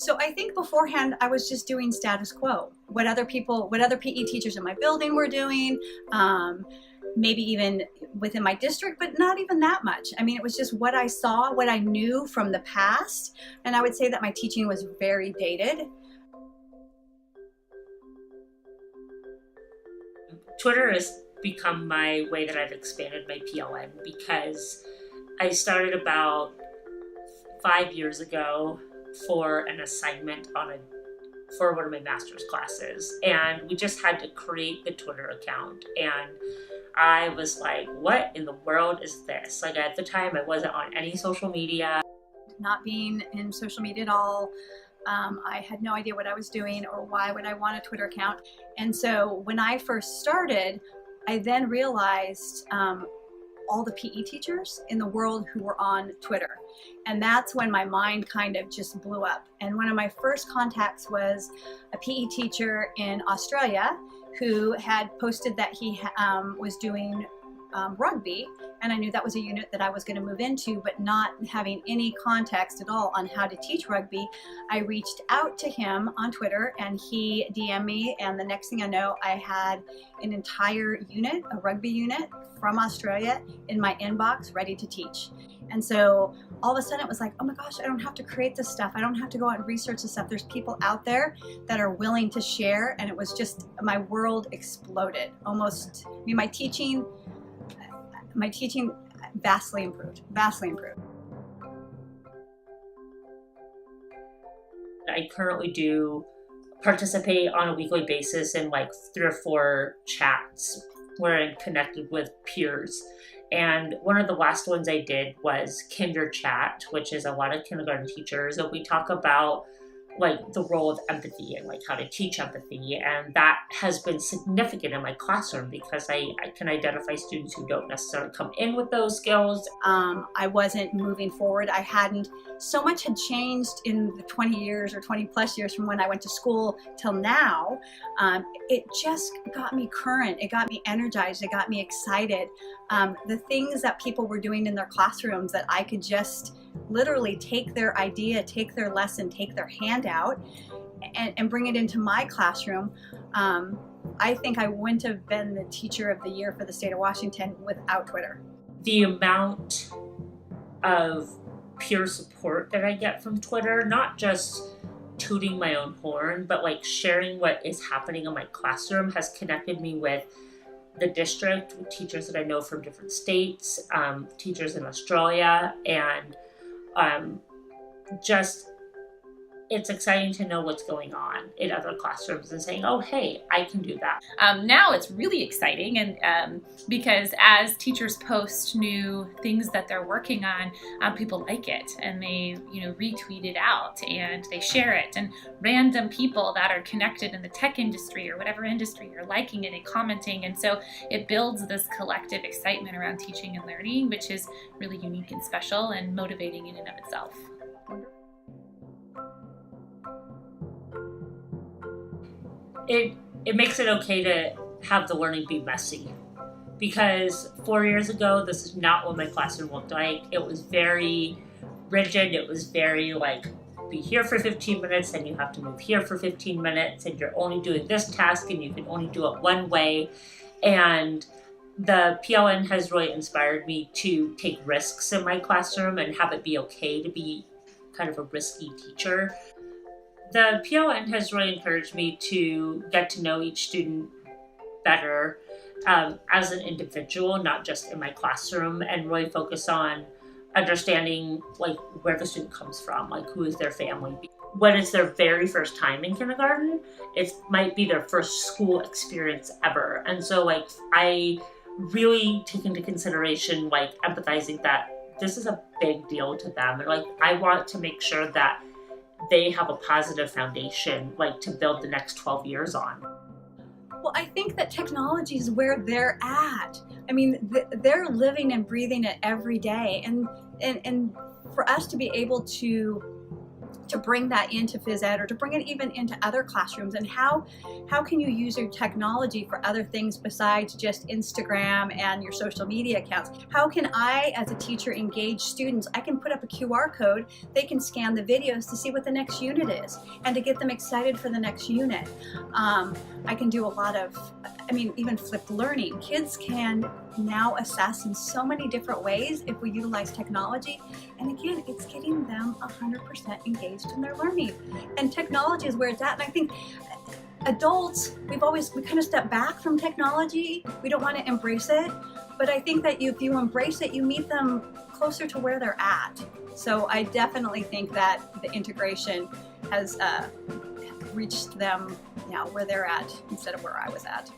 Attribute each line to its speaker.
Speaker 1: So I think beforehand I was just doing status quo. What other PE teachers in my building were doing, maybe even within my district, but not even that much. I mean, it was just what I saw, what I knew from the past. And I would say that my teaching was very dated.
Speaker 2: Twitter has become my way that I've expanded my PLN because I started about 5 years ago for an assignment for one of my master's classes, and we just had to create the Twitter account, and I was like, what in the world is this? Like, at the time I wasn't on any social media.
Speaker 1: Not being in social media at all, I had no idea what I was doing or why would I want a Twitter account. And so when I first started, I then realized all the PE teachers in the world who were on Twitter. And that's when my mind kind of just blew up. And one of my first contacts was a PE teacher in Australia who had posted that he was doing rugby, and I knew that was a unit that I was going to move into, but not having any context at all on how to teach rugby. I reached out to him on Twitter and he DM'd me, and the next thing I know, I had an entire unit, a rugby unit from Australia, in my inbox ready to teach. And so all of a sudden it was like, oh my gosh, I don't have to create this stuff. I don't have to go out and research this stuff. There's people out there that are willing to share. And it was just, my world exploded. Almost, I mean, my teaching vastly improved.
Speaker 2: I currently do participate on a weekly basis in like 3 or 4 chats where I'm connected with peers. And one of the last ones I did was Kinder Chat, which is a lot of kindergarten teachers. And we talk about like the role of empathy and like how to teach empathy. And that has been significant in my classroom because I can identify students who don't necessarily come in with those skills.
Speaker 1: I wasn't moving forward. So much had changed in the 20 years or 20 plus years from when I went to school till now. It just got me current. It got me energized. It got me excited. The things that people were doing in their classrooms that I could just literally take their idea, take their lesson, take their handout and bring it into my classroom. I think I wouldn't have been the teacher of the year for the state of Washington without Twitter.
Speaker 2: The amount of peer support that I get from Twitter, not just tooting my own horn, but like sharing what is happening in my classroom, has connected me with the district, with teachers that I know from different states, teachers in Australia, and it's exciting to know what's going on in other classrooms and saying, oh, hey, I can do that.
Speaker 3: Now it's really exciting, and because as teachers post new things that they're working on, people like it and they retweet it out and they share it, and random people that are connected in the tech industry or whatever industry are liking it and commenting, and so it builds this collective excitement around teaching and learning, which is really unique and special and motivating in and of itself.
Speaker 2: It makes it okay to have the learning be messy, because 4 years ago, this is not what my classroom looked like. It was very rigid. It was very like, be here for 15 minutes, and you have to move here for 15 minutes, and you're only doing this task, and you can only do it one way. And the PLN has really inspired me to take risks in my classroom and have it be okay to be kind of a risky teacher. The PLN has really encouraged me to get to know each student better as an individual, not just in my classroom, and really focus on understanding like where the student comes from, like who is their family. When it's their very first time in kindergarten, it might be their first school experience ever. And so like I really take into consideration like empathizing that this is a big deal to them. And like I want to make sure that they have a positive foundation like to build the next 12 years on.
Speaker 1: Well, I think that technology is where they're at. I mean, they're living and breathing it every day. And for us to be able to to bring that into phys ed or to bring it even into other classrooms? And how can you use your technology for other things besides just Instagram and your social media accounts? How can I, as a teacher, engage students? I can put up a QR code. They can scan the videos to see what the next unit is and to get them excited for the next unit. I can do a lot of, even flipped learning. Kids can now assess in so many different ways if we utilize technology. And again, it's getting them 100% engaged in their learning. And technology is where it's at. And I think adults, we kind of step back from technology. We don't want to embrace it. But I think that if you embrace it, you meet them closer to where they're at. So I definitely think that the integration has reached them now where they're at instead of where I was at.